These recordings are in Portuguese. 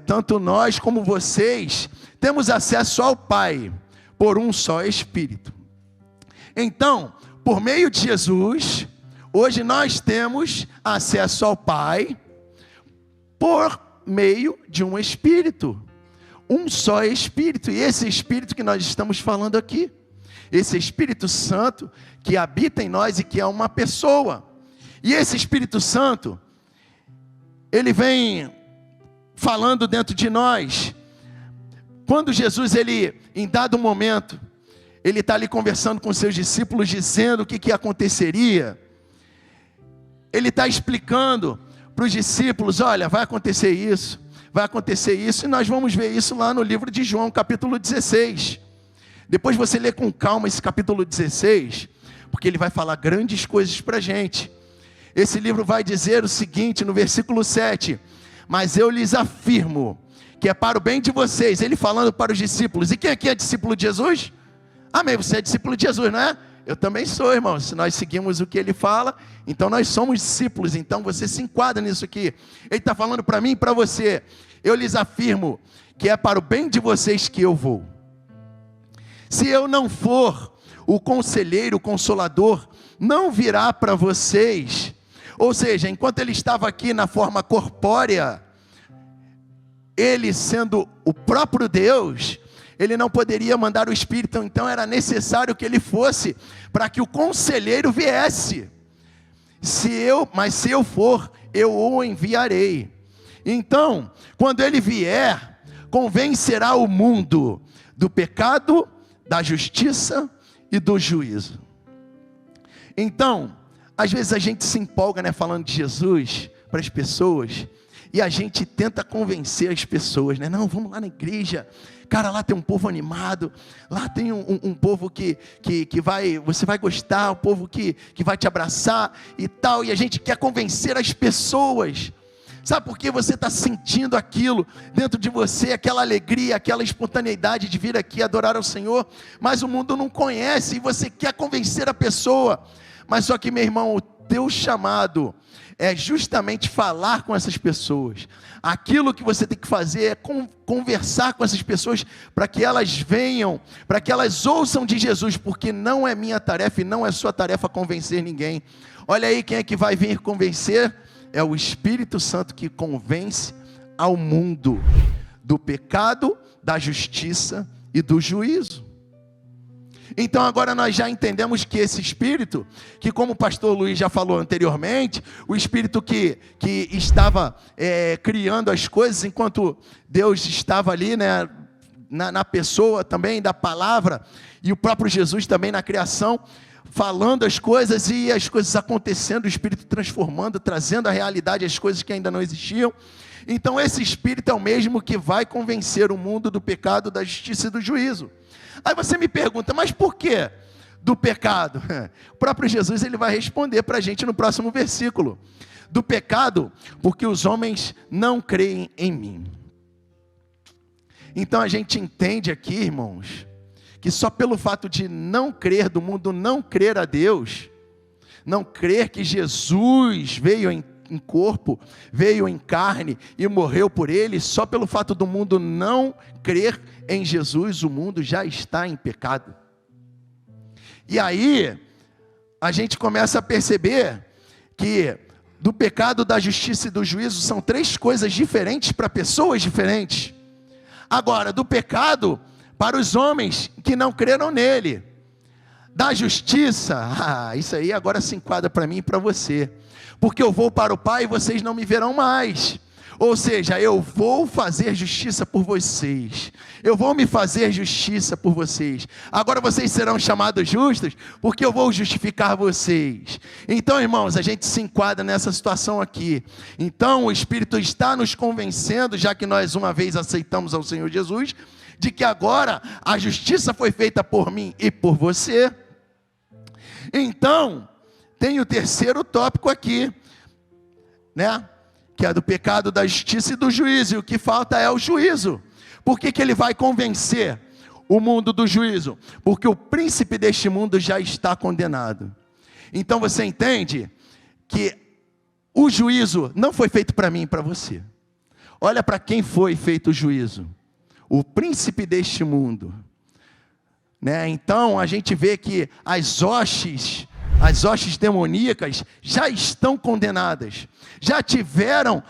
tanto nós como vocês temos acesso ao Pai por um só Espírito. Então, por meio de Jesus, hoje nós temos acesso ao Pai por meio de um Espírito. Um só Espírito. E esse Espírito que nós estamos falando aqui, esse Espírito Santo que habita em nós e que é uma pessoa. E esse Espírito Santo, ele vem falando dentro de nós. Quando Jesus, em dado momento, ele está ali conversando com seus discípulos, dizendo o que aconteceria. Ele está explicando para os discípulos, olha, vai acontecer isso, e nós vamos ver isso lá no livro de João, capítulo 16. Depois você lê com calma esse capítulo 16, porque ele vai falar grandes coisas para a gente. Esse livro vai dizer o seguinte, no versículo 7, mas eu lhes afirmo, que é para o bem de vocês, ele falando para os discípulos. E quem aqui é discípulo de Jesus? Amém, você é discípulo de Jesus, não é? Eu também sou, irmão. Se nós seguimos o que ele fala, então nós somos discípulos. Então você se enquadra nisso aqui. Ele está falando para mim e para você. Eu lhes afirmo que é para o bem de vocês que eu vou. Se eu não for, o conselheiro, o consolador, não virá para vocês. Ou seja, enquanto ele estava aqui na forma corpórea, ele sendo o próprio Deus, ele não poderia mandar o Espírito, então era necessário que ele fosse, para que o conselheiro viesse. Mas se eu for, eu o enviarei. Então, quando ele vier, convencerá o mundo do pecado, da justiça e do juízo. Então, às vezes a gente se empolga, né, falando de Jesus para as pessoas, e a gente tenta convencer as pessoas, né? Não, vamos lá na igreja, cara, lá tem um povo animado, lá tem um povo que você vai gostar, um povo que vai te abraçar e tal, e a gente quer convencer as pessoas. Sabe por que você está sentindo aquilo dentro de você, aquela alegria, aquela espontaneidade de vir aqui adorar ao Senhor, mas o mundo não conhece e você quer convencer a pessoa. Mas só que, meu irmão, o teu chamado é justamente falar com essas pessoas. Aquilo que você tem que fazer é conversar com essas pessoas para que elas venham, para que elas ouçam de Jesus, porque não é minha tarefa e não é sua tarefa convencer ninguém. Olha aí quem é que vai vir convencer. É o Espírito Santo que convence ao mundo do pecado, da justiça e do juízo. Então agora nós já entendemos que esse Espírito, que como o pastor Luiz já falou anteriormente, o Espírito que estava criando as coisas, enquanto Deus estava ali, né, na pessoa também da palavra, e o próprio Jesus também na criação, falando as coisas e as coisas acontecendo, o Espírito transformando, trazendo à realidade as coisas que ainda não existiam. Então esse Espírito é o mesmo que vai convencer o mundo do pecado, da justiça e do juízo. Aí você me pergunta, mas por que do pecado? O próprio Jesus ele vai responder para a gente no próximo versículo. Do pecado, porque os homens não creem em mim. Então a gente entende aqui, irmãos, que só pelo fato de não crer, do mundo não crer a Deus, não crer que Jesus veio em corpo, veio em carne e morreu por ele, só pelo fato do mundo não crer em Jesus, o mundo já está em pecado. E aí, a gente começa a perceber que do pecado, da justiça e do juízo são três coisas diferentes para pessoas diferentes. Agora, do pecado, para os homens que não creram nele. Da justiça, isso aí agora se enquadra para mim e para você. Porque eu vou para o Pai e vocês não me verão mais. Ou seja, eu vou fazer justiça por vocês. Eu vou me fazer justiça por vocês. Agora vocês serão chamados justos, porque eu vou justificar vocês. Então, irmãos, a gente se enquadra nessa situação aqui. Então, o Espírito está nos convencendo, já que nós uma vez aceitamos ao Senhor Jesus, de que agora a justiça foi feita por mim e por você. Então, tem o terceiro tópico aqui, né? Que é do pecado, da justiça e do juízo. E o que falta é o juízo. Por que ele vai convencer o mundo do juízo? Porque o príncipe deste mundo já está condenado. Então você entende que o juízo não foi feito para mim e para você. Olha para quem foi feito o juízo: o príncipe deste mundo, né? Então a gente vê que as hostes demoníacas já estão condenadas, já tiveram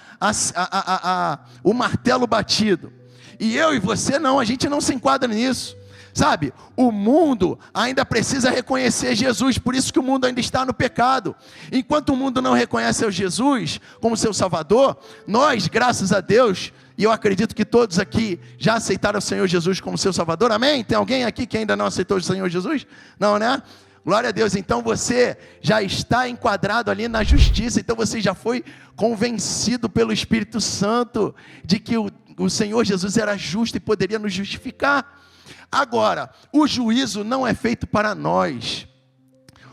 o martelo batido, e eu e você não, a gente não se enquadra nisso. Sabe, o mundo ainda precisa reconhecer Jesus, por isso que o mundo ainda está no pecado. Enquanto o mundo não reconhece o Jesus como seu Salvador, nós, graças a Deus, e eu acredito que todos aqui já aceitaram o Senhor Jesus como seu Salvador, amém? Tem alguém aqui que ainda não aceitou o Senhor Jesus? Não, né? Glória a Deus. Então você já está enquadrado ali na justiça, então você já foi convencido pelo Espírito Santo de que o Senhor Jesus era justo e poderia nos justificar. Agora, o juízo não é feito para nós.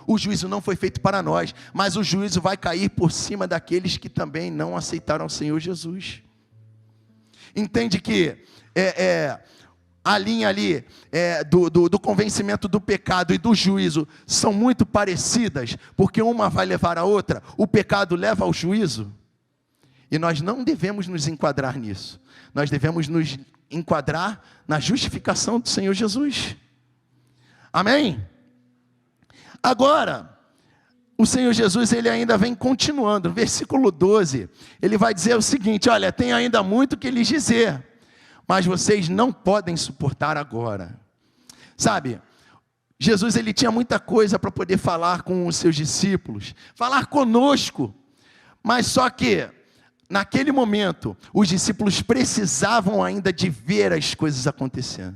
O juízo não foi feito para nós, mas o juízo vai cair por cima daqueles que também não aceitaram o Senhor Jesus. Entende que a linha ali do convencimento do pecado e do juízo são muito parecidas, porque uma vai levar a outra. O pecado leva ao juízo, e nós não devemos nos enquadrar nisso. Nós devemos nos enquadrar na justificação do Senhor Jesus. Amém? Agora, o Senhor Jesus, ele ainda vem continuando. No versículo 12, ele vai dizer o seguinte: olha, tem ainda muito que lhes dizer, mas vocês não podem suportar agora. Sabe, Jesus, ele tinha muita coisa para poder falar com os seus discípulos, falar conosco, mas só que naquele momento, os discípulos precisavam ainda de ver as coisas acontecendo.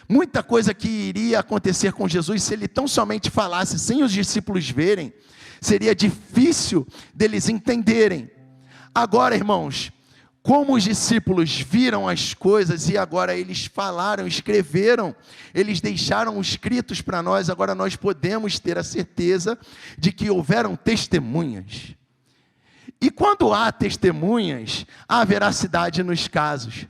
Muita coisa que iria acontecer com Jesus, se ele tão somente falasse sem os discípulos verem, seria difícil deles entenderem. Agora, irmãos, como os discípulos viram as coisas e agora eles falaram, escreveram, eles deixaram escritos para nós, agora nós podemos ter a certeza de que houveram testemunhas. E quando há testemunhas, há veracidade nos casos.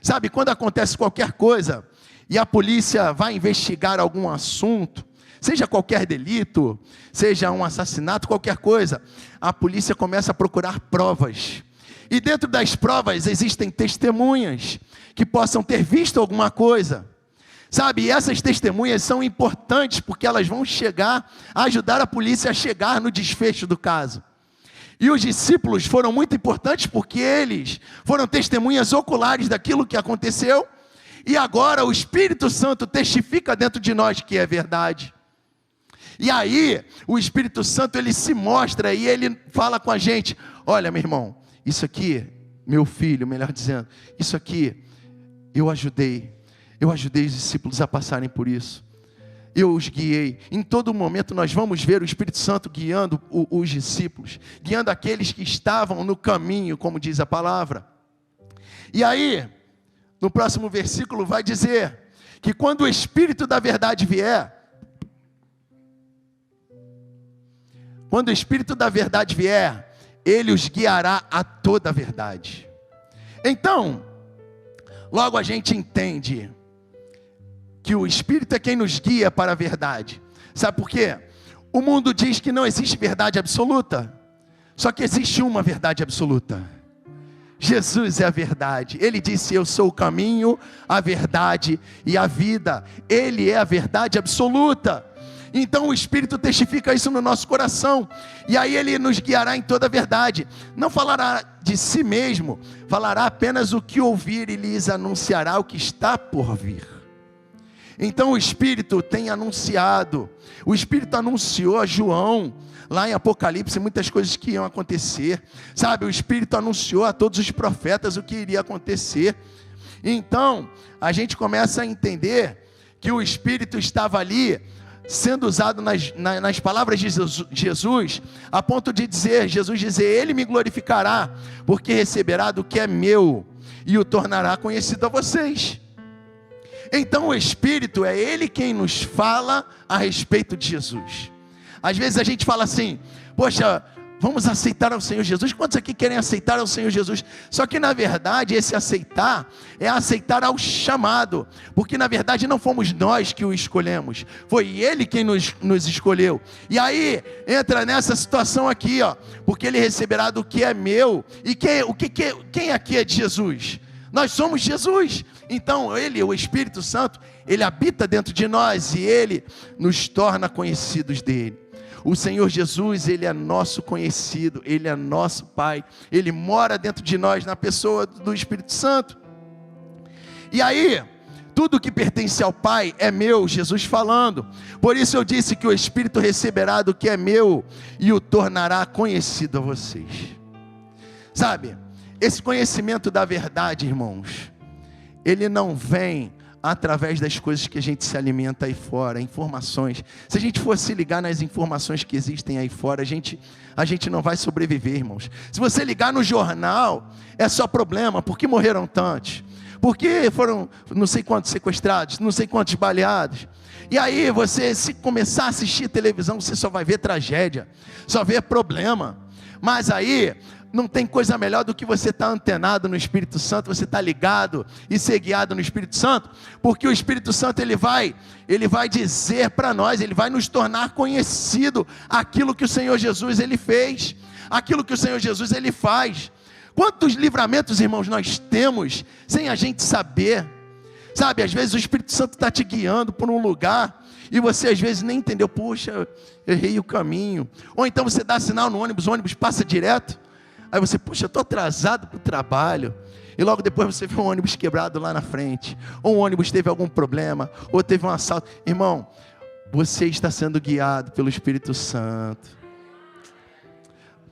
Sabe, quando acontece qualquer coisa e a polícia vai investigar algum assunto, seja qualquer delito, seja um assassinato, qualquer coisa, a polícia começa a procurar provas. E dentro das provas existem testemunhas que possam ter visto alguma coisa. Sabe, e essas testemunhas são importantes porque elas vão chegar a ajudar a polícia a chegar no desfecho do caso. E os discípulos foram muito importantes porque eles foram testemunhas oculares daquilo que aconteceu. E agora o Espírito Santo testifica dentro de nós que é verdade. E aí o Espírito Santo, ele se mostra e ele fala com a gente: olha, meu irmão, isso aqui, meu filho, melhor dizendo, isso aqui eu ajudei os discípulos a passarem por isso. Eu os guiei. Em todo momento nós vamos ver o Espírito Santo guiando os discípulos, guiando aqueles que estavam no caminho, como diz a palavra. E aí, no próximo versículo vai dizer que quando o Espírito da verdade vier, ele os guiará a toda a verdade. Então, logo a gente entende que o Espírito é quem nos guia para a verdade. Sabe por quê? O mundo diz que não existe verdade absoluta, só que existe uma verdade absoluta. Jesus é a verdade. Ele disse: eu sou o caminho, a verdade e a vida. Ele é a verdade absoluta. Então o Espírito testifica isso no nosso coração, e aí ele nos guiará em toda a verdade. Não falará de si mesmo, falará apenas o que ouvir e lhes anunciará o que está por vir. Então o Espírito tem anunciado, o Espírito anunciou a João, lá em Apocalipse, muitas coisas que iam acontecer, sabe, o Espírito anunciou a todos os profetas o que iria acontecer. Então, a gente começa a entender que o Espírito estava ali, sendo usado nas palavras de Jesus, a ponto de Jesus dizer: ele me glorificará, porque receberá do que é meu, e o tornará conhecido a vocês. Então o Espírito é Ele quem nos fala a respeito de Jesus. Às vezes a gente fala assim: poxa, Vamos aceitar ao Senhor Jesus. Quantos aqui querem aceitar ao Senhor Jesus? Só que na verdade esse aceitar é aceitar ao chamado, porque na verdade não fomos nós que o escolhemos, foi Ele quem nos escolheu. E aí entra nessa situação aqui, ó, porque Ele receberá do que é meu. E quem aqui é de Jesus? Nós somos Jesus. Então Ele, o Espírito Santo, Ele habita dentro de nós e Ele nos torna conhecidos dEle. O Senhor Jesus, Ele é nosso conhecido, Ele é nosso Pai, Ele mora dentro de nós na pessoa do Espírito Santo. E aí, tudo que pertence ao Pai é meu, Jesus falando. Por isso eu disse que o Espírito receberá do que é meu e o tornará conhecido a vocês. Sabe, esse conhecimento da verdade, irmãos, ele não vem através das coisas que a gente se alimenta aí fora, informações. Se a gente fosse ligar nas informações que existem aí fora, a gente não vai sobreviver, irmãos. Se você ligar no jornal, é só problema. Por que morreram tantos? Por que foram não sei quantos sequestrados, não sei quantos baleados? E aí você, se começar a assistir televisão, você só vai ver tragédia, só vê problema. Mas aí não tem coisa melhor do que você estar antenado no Espírito Santo, você estar ligado e ser guiado no Espírito Santo, porque o Espírito Santo ele vai dizer para nós, ele vai nos tornar conhecido aquilo que o Senhor Jesus ele fez, aquilo que o Senhor Jesus ele faz. Quantos livramentos, irmãos, nós temos sem a gente saber? Sabe, às vezes o Espírito Santo está te guiando por um lugar e você às vezes nem entendeu, puxa, eu errei o caminho. Ou então você dá sinal no ônibus, o ônibus passa direto. Aí você, puxa, eu estou atrasado para o trabalho. E logo depois você vê um ônibus quebrado lá na frente. Ou um ônibus teve algum problema. Ou teve um assalto. Irmão, você está sendo guiado pelo Espírito Santo.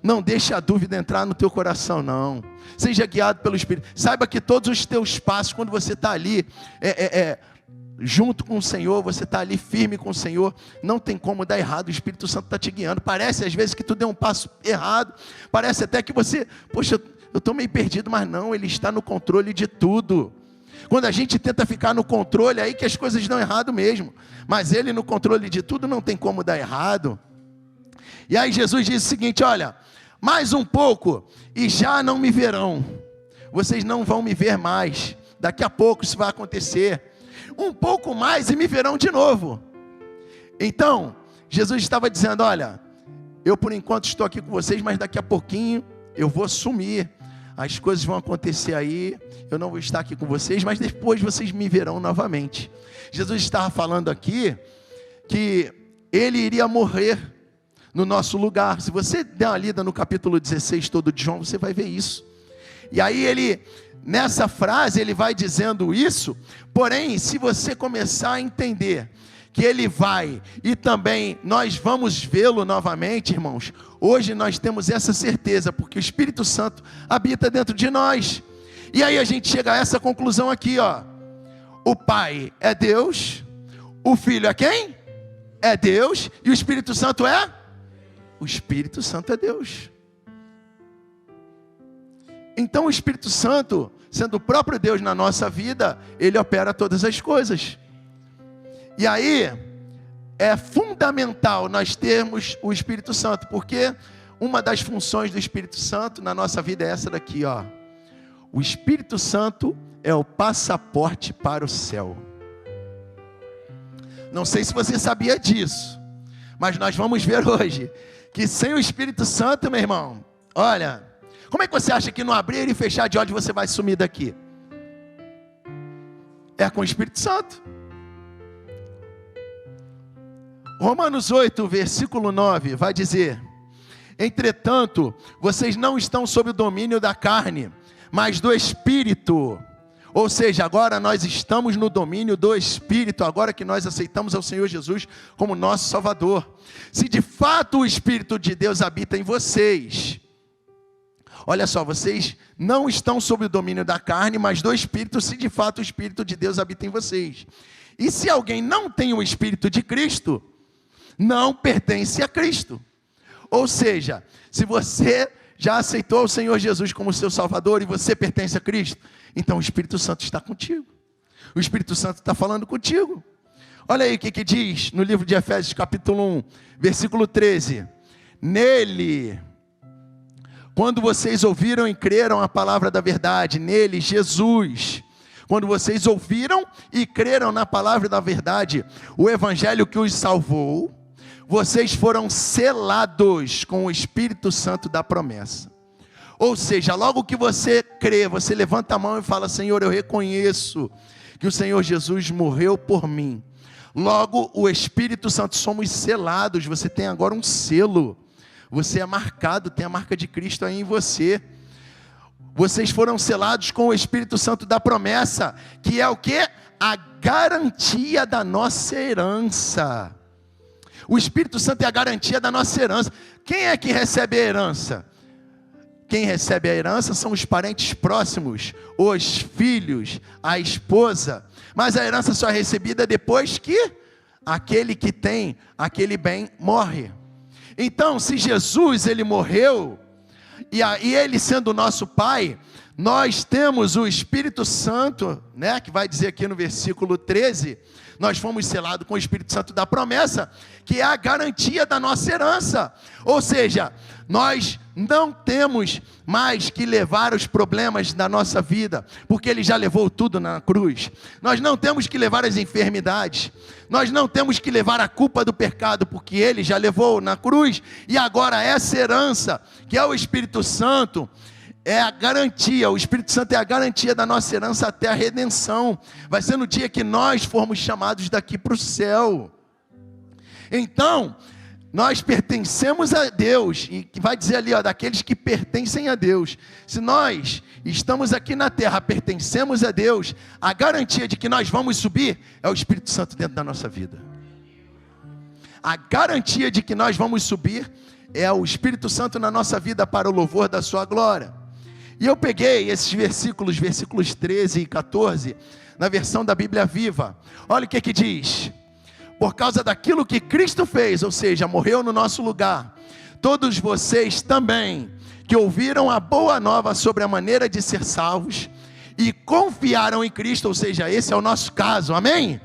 Não deixe a dúvida entrar no teu coração, não. Seja guiado pelo Espírito. Saiba que todos os teus passos, quando você está ali, junto com o Senhor, você está ali firme com o Senhor, não tem como dar errado, o Espírito Santo está te guiando. Parece às vezes que tu deu um passo errado, parece até que você, poxa, eu estou meio perdido, mas não, Ele está no controle de tudo. Quando a gente tenta ficar no controle, é aí que as coisas dão errado mesmo, mas Ele no controle de tudo não tem como dar errado. E aí Jesus diz o seguinte, olha, mais um pouco e já não me verão, vocês não vão me ver mais, daqui a pouco isso vai acontecer. Um pouco mais e me verão de novo. Então, Jesus estava dizendo, olha, eu por enquanto estou aqui com vocês, mas daqui a pouquinho eu vou sumir. As coisas vão acontecer aí, eu não vou estar aqui com vocês, mas depois vocês me verão novamente. Jesus estava falando aqui que Ele iria morrer no nosso lugar. Se você der uma lida no capítulo 16 todo de João, você vai ver isso. E aí Ele... nessa frase ele vai dizendo isso, porém se você começar a entender que Ele vai e também nós vamos vê-lo novamente, irmãos, hoje nós temos essa certeza, porque o Espírito Santo habita dentro de nós. E aí a gente chega a essa conclusão aqui, ó. O Pai é Deus, o Filho é quem? É Deus, e o Espírito Santo é? O Espírito Santo é Deus. Então o Espírito Santo, sendo o próprio Deus na nossa vida, Ele opera todas as coisas. E aí, é fundamental nós termos o Espírito Santo, porque uma das funções do Espírito Santo na nossa vida é essa daqui, ó. O Espírito Santo é o passaporte para o céu. Não sei se você sabia disso, mas nós vamos ver hoje, que sem o Espírito Santo, meu irmão, olha... como é que você acha que no abrir e fechar de olhos você vai sumir daqui? É com o Espírito Santo. Romanos 8, versículo 9, vai dizer: entretanto, vocês não estão sob o domínio da carne, mas do Espírito. Ou seja, agora nós estamos no domínio do Espírito, agora que nós aceitamos ao Senhor Jesus como nosso Salvador. Se de fato o Espírito de Deus habita em vocês... olha só, vocês não estão sob o domínio da carne, mas do Espírito, se de fato o Espírito de Deus habita em vocês. E se alguém não tem o Espírito de Cristo, não pertence a Cristo. Ou seja, se você já aceitou o Senhor Jesus como seu Salvador e você pertence a Cristo, então o Espírito Santo está contigo. O Espírito Santo está falando contigo. Olha aí o que diz no livro de Efésios capítulo 1, versículo 13. Nele... Quando vocês ouviram e creram a palavra da verdade, nele, Jesus. Quando vocês ouviram e creram na palavra da verdade, o evangelho que os salvou, vocês foram selados com o Espírito Santo da promessa. Ou seja, logo que você crê, você levanta a mão e fala: Senhor, eu reconheço que o Senhor Jesus morreu por mim. Logo, o Espírito Santo, somos selados, você tem agora um selo. Você é marcado, tem a marca de Cristo aí em você. Vocês foram selados com o Espírito Santo da promessa, que é o quê? A garantia da nossa herança. O Espírito Santo é a garantia da nossa herança. Quem é que recebe a herança? Quem recebe a herança são os parentes próximos, os filhos, a esposa. Mas a herança só é recebida depois que aquele que tem aquele bem morre. Então, se Jesus, ele morreu, e ele sendo o nosso Pai, nós temos o Espírito Santo, né, que vai dizer aqui no versículo 13, nós fomos selados com o Espírito Santo da promessa, que é a garantia da nossa herança. Ou seja, nós não temos mais que levar os problemas da nossa vida, porque Ele já levou tudo na cruz. Nós não temos que levar as enfermidades, nós não temos que levar a culpa do pecado, porque Ele já levou na cruz. E agora essa herança, que é o Espírito Santo, é a garantia, o Espírito Santo é a garantia da nossa herança até a redenção. Vai ser no dia que nós formos chamados daqui para o céu. Então, nós pertencemos a Deus, e vai dizer ali, ó, daqueles que pertencem a Deus. Se nós estamos aqui na terra, pertencemos a Deus, a garantia de que nós vamos subir é o Espírito Santo dentro da nossa vida. A garantia de que nós vamos subir é o Espírito Santo na nossa vida para o louvor da sua glória. E eu peguei esses versículos 13 e 14, na versão da Bíblia Viva. Olha o que diz: por causa daquilo que Cristo fez, ou seja, morreu no nosso lugar, todos vocês também, que ouviram a boa nova sobre a maneira de ser salvos, e confiaram em Cristo, ou seja, esse é o nosso caso, amém?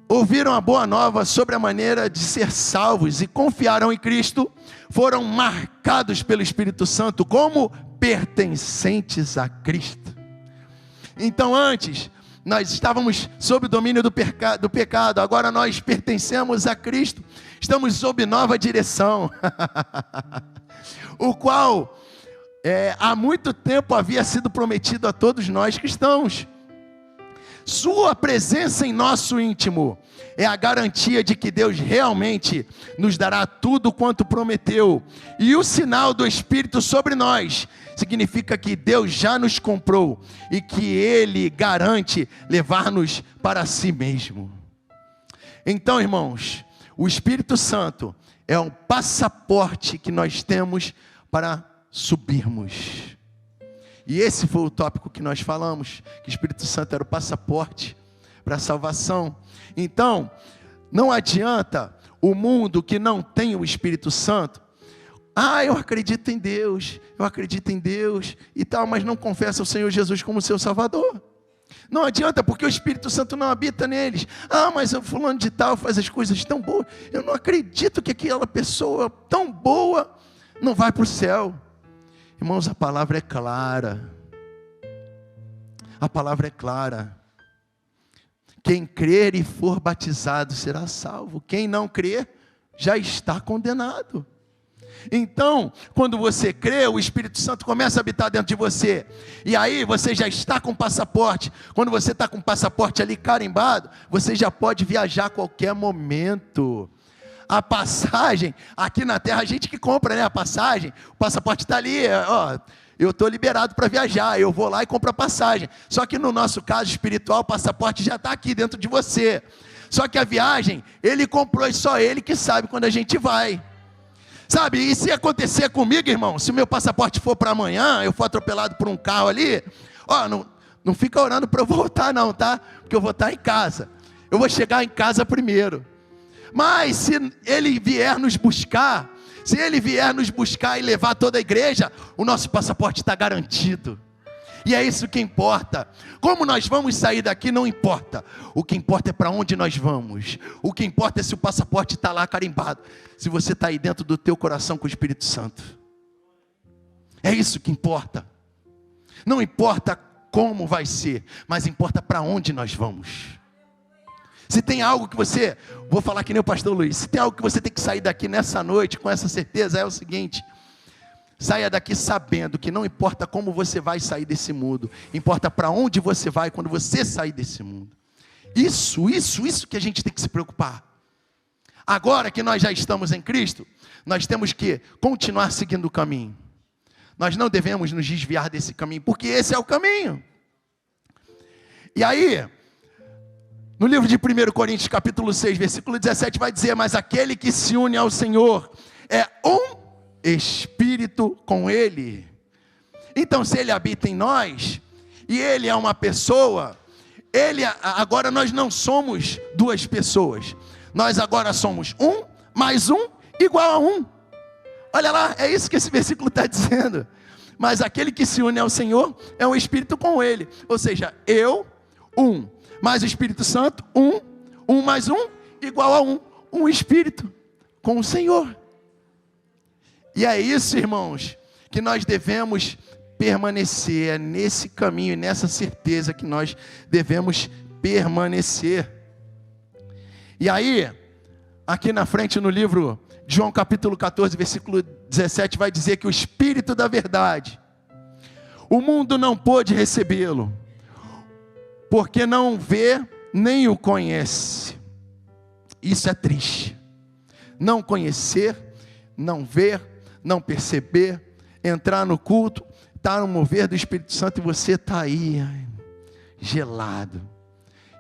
Ouviram a boa nova sobre a maneira de ser salvos e confiaram em Cristo, foram marcados pelo Espírito Santo como pertencentes a Cristo. Então antes, nós estávamos sob o domínio do pecado, agora nós pertencemos a Cristo, estamos sob nova direção, o qual há muito tempo havia sido prometido a todos nós cristãos. Sua presença em nosso íntimo é a garantia de que Deus realmente nos dará tudo quanto prometeu. E o sinal do Espírito sobre nós significa que Deus já nos comprou e que Ele garante levar-nos para si mesmo. Então, irmãos, o Espírito Santo é um passaporte que nós temos para subirmos. E esse foi o tópico que nós falamos, que o Espírito Santo era o passaporte para a salvação. Então, não adianta o mundo que não tem o Espírito Santo: eu acredito em Deus e tal, mas não confessa o Senhor Jesus como seu Salvador. Não adianta, porque o Espírito Santo não habita neles. Mas o fulano de tal faz as coisas tão boas, eu não acredito que aquela pessoa tão boa não vai para o céu. Irmãos, a palavra é clara. A palavra é clara. Quem crer e for batizado será salvo. Quem não crer já está condenado. Então, quando você crê, o Espírito Santo começa a habitar dentro de você. E aí você já está com o passaporte. Quando você está com o passaporte ali carimbado, você já pode viajar a qualquer momento. A passagem, aqui na terra, a gente que compra, né, a passagem, o passaporte está ali, eu estou liberado para viajar, eu vou lá e compro a passagem. Só que no nosso caso espiritual, o passaporte já está aqui dentro de você. Só que a viagem, Ele comprou e só Ele que sabe quando a gente vai. Sabe, e se acontecer comigo, irmão, se o meu passaporte for para amanhã, eu for atropelado por um carro ali, não fica orando para eu voltar não, tá? Porque eu vou estar em casa. Eu vou chegar em casa primeiro. Mas se Ele vier nos buscar, e levar toda a igreja, o nosso passaporte está garantido. E é isso que importa. Como nós vamos sair daqui não importa. O que importa é para onde nós vamos. O que importa é se o passaporte está lá carimbado. Se você está aí dentro do teu coração com o Espírito Santo. É isso que importa. Não importa como vai ser, mas importa para onde nós vamos. Se tem algo que você, vou falar que nem o pastor Luiz, se tem algo que você tem que sair daqui nessa noite com essa certeza, é o seguinte: saia daqui sabendo que não importa como você vai sair desse mundo, importa para onde você vai quando você sair desse mundo. Isso que a gente tem que se preocupar. Agora que nós já estamos em Cristo, nós temos que continuar seguindo o caminho. Nós não devemos nos desviar desse caminho, porque esse é o caminho. E aí, no livro de 1 Coríntios capítulo 6, versículo 17, vai dizer: mas aquele que se une ao Senhor é um Espírito com Ele. Então, se Ele habita em nós, e Ele é uma pessoa, agora nós não somos duas pessoas, nós agora somos um, mais um, igual a um. Olha lá, é isso que esse versículo está dizendo. Mas aquele que se une ao Senhor é um Espírito com Ele. Ou seja, eu, um, mais o Espírito Santo, um mais um, igual a um Espírito com o Senhor. E é isso, irmãos, que nós devemos permanecer, é nesse caminho e nessa certeza que nós devemos permanecer. E aí, aqui na frente no livro João capítulo 14, versículo 17, vai dizer que o Espírito da verdade, o mundo não pôde recebê-lo, porque não vê nem o conhece. Isso é triste. Não conhecer, não ver, não perceber, entrar no culto, estar no mover do Espírito Santo e você está aí, gelado.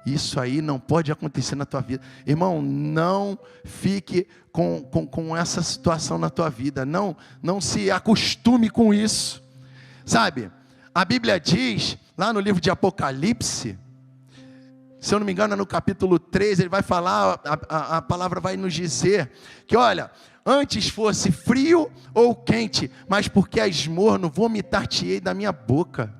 Isso aí não pode acontecer na tua vida. Irmão, não fique com essa situação na tua vida. Não se acostume com isso. Sabe, a Bíblia diz, lá no livro de Apocalipse, se eu não me engano, no capítulo 3, ele vai falar, a palavra vai nos dizer, que olha, antes fosse frio ou quente, mas porque és morno, vomitar-te-ei da minha boca.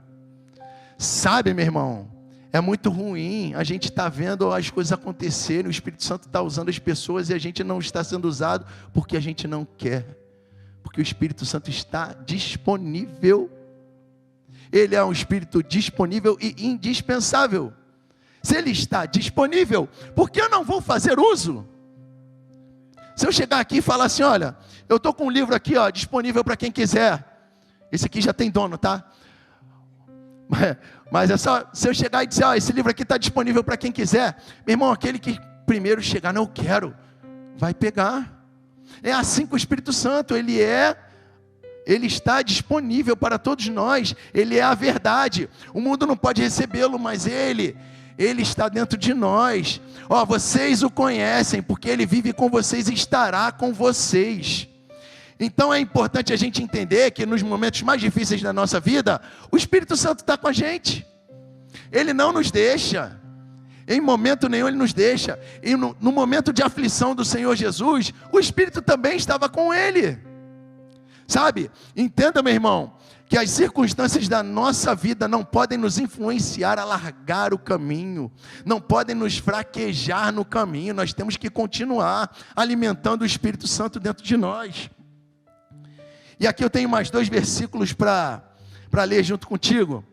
Sabe, meu irmão, é muito ruim, a gente está vendo as coisas acontecerem, o Espírito Santo está usando as pessoas e a gente não está sendo usado porque a gente não quer, porque o Espírito Santo está disponível. Ele é um Espírito disponível e indispensável. Se Ele está disponível, por que eu não vou fazer uso? Se eu chegar aqui e falar assim, olha, eu estou com um livro aqui, ó, disponível para quem quiser. Esse aqui já tem dono, tá? Mas é só, se eu chegar e dizer, ó, esse livro aqui está disponível para quem quiser. Meu irmão, aquele que primeiro chegar, não quero, vai pegar. É assim com o Espírito Santo, Ele está disponível para todos nós. Ele é a verdade. O mundo não pode recebê-lo, mas Ele está dentro de nós. Ó, vocês o conhecem, porque Ele vive com vocês e estará com vocês. Então é importante a gente entender que nos momentos mais difíceis da nossa vida, o Espírito Santo está com a gente. Ele não nos deixa. Em momento nenhum Ele nos deixa. E no momento de aflição do Senhor Jesus, o Espírito também estava com Ele. Sabe? Entenda, meu irmão, que as circunstâncias da nossa vida não podem nos influenciar a largar o caminho, não podem nos fraquejar no caminho. Nós temos que continuar alimentando o Espírito Santo dentro de nós. E aqui eu tenho mais 2 versículos para ler junto contigo,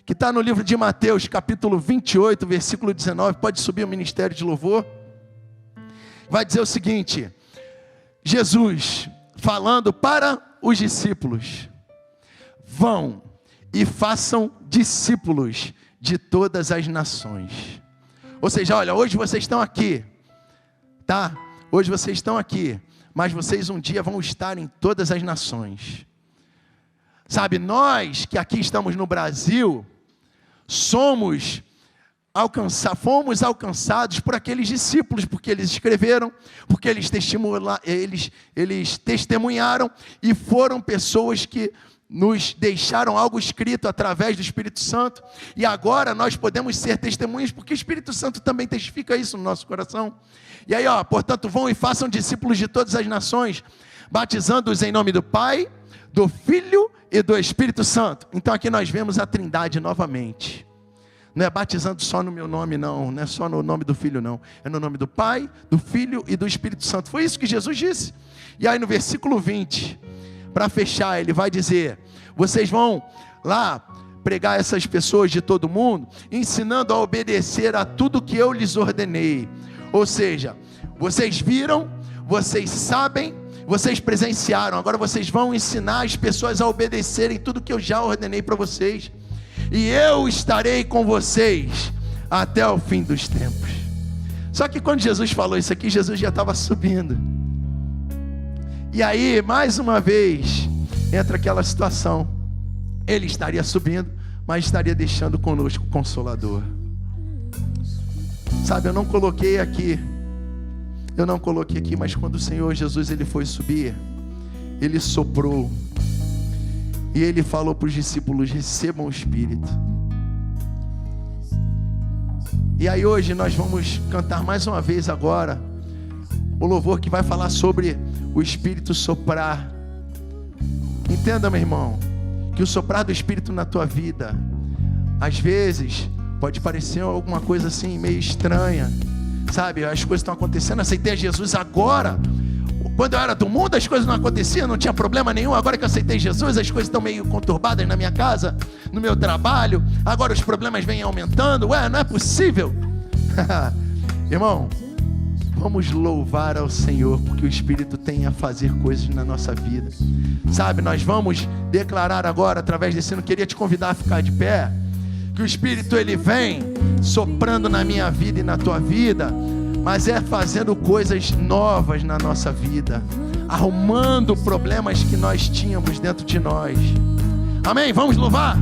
que está no livro de Mateus, capítulo 28, versículo 19, pode subir o ministério de louvor. Vai dizer o seguinte, Jesus falando para os discípulos: vão e façam discípulos de todas as nações. Ou seja, olha, hoje vocês estão aqui, tá? Hoje vocês estão aqui, mas vocês um dia vão estar em todas as nações. Sabe, nós que aqui estamos no Brasil, fomos alcançados por aqueles discípulos, porque eles escreveram, porque eles testemunharam, e foram pessoas que nos deixaram algo escrito através do Espírito Santo, e agora nós podemos ser testemunhas, porque o Espírito Santo também testifica isso no nosso coração. E aí, portanto, vão e façam discípulos de todas as nações, batizando-os em nome do Pai, do Filho e do Espírito Santo. Então aqui nós vemos a Trindade novamente. Não é batizando só no meu nome, não é só no nome do Filho, não. É no nome do Pai, do Filho e do Espírito Santo. Foi isso que Jesus disse. E aí no versículo 20, para fechar, ele vai dizer: vocês vão lá pregar essas pessoas de todo mundo, ensinando a obedecer a tudo que eu lhes ordenei. Ou seja, vocês viram, vocês sabem, vocês presenciaram, agora vocês vão ensinar as pessoas a obedecerem tudo que eu já ordenei para vocês. E eu estarei com vocês até o fim dos tempos. Só que quando Jesus falou isso aqui, Jesus já estava subindo. E aí, mais uma vez, entra aquela situação. Ele estaria subindo, mas estaria deixando conosco o Consolador. Sabe, eu não coloquei aqui, mas quando o Senhor Jesus ele foi subir, ele soprou. E ele falou para os discípulos: recebam o Espírito. E aí hoje nós vamos cantar mais uma vez agora o louvor que vai falar sobre o Espírito soprar. Entenda, meu irmão, que o soprar do Espírito na tua vida, às vezes, pode parecer alguma coisa assim, meio estranha, sabe? As coisas estão acontecendo, aceitei a Jesus agora. Quando eu era do mundo, as coisas não aconteciam, não tinha problema nenhum. Agora que eu aceitei Jesus, as coisas estão meio conturbadas na minha casa, no meu trabalho. Agora os problemas vêm aumentando. Ué, não é possível. Irmão, vamos louvar ao Senhor, porque o Espírito tem a fazer coisas na nossa vida. Sabe, nós vamos declarar agora, através desse hino, queria te convidar a ficar de pé, que o Espírito ele vem soprando na minha vida e na tua vida, mas é fazendo coisas novas na nossa vida, arrumando problemas que nós tínhamos dentro de nós. Amém? Vamos louvar?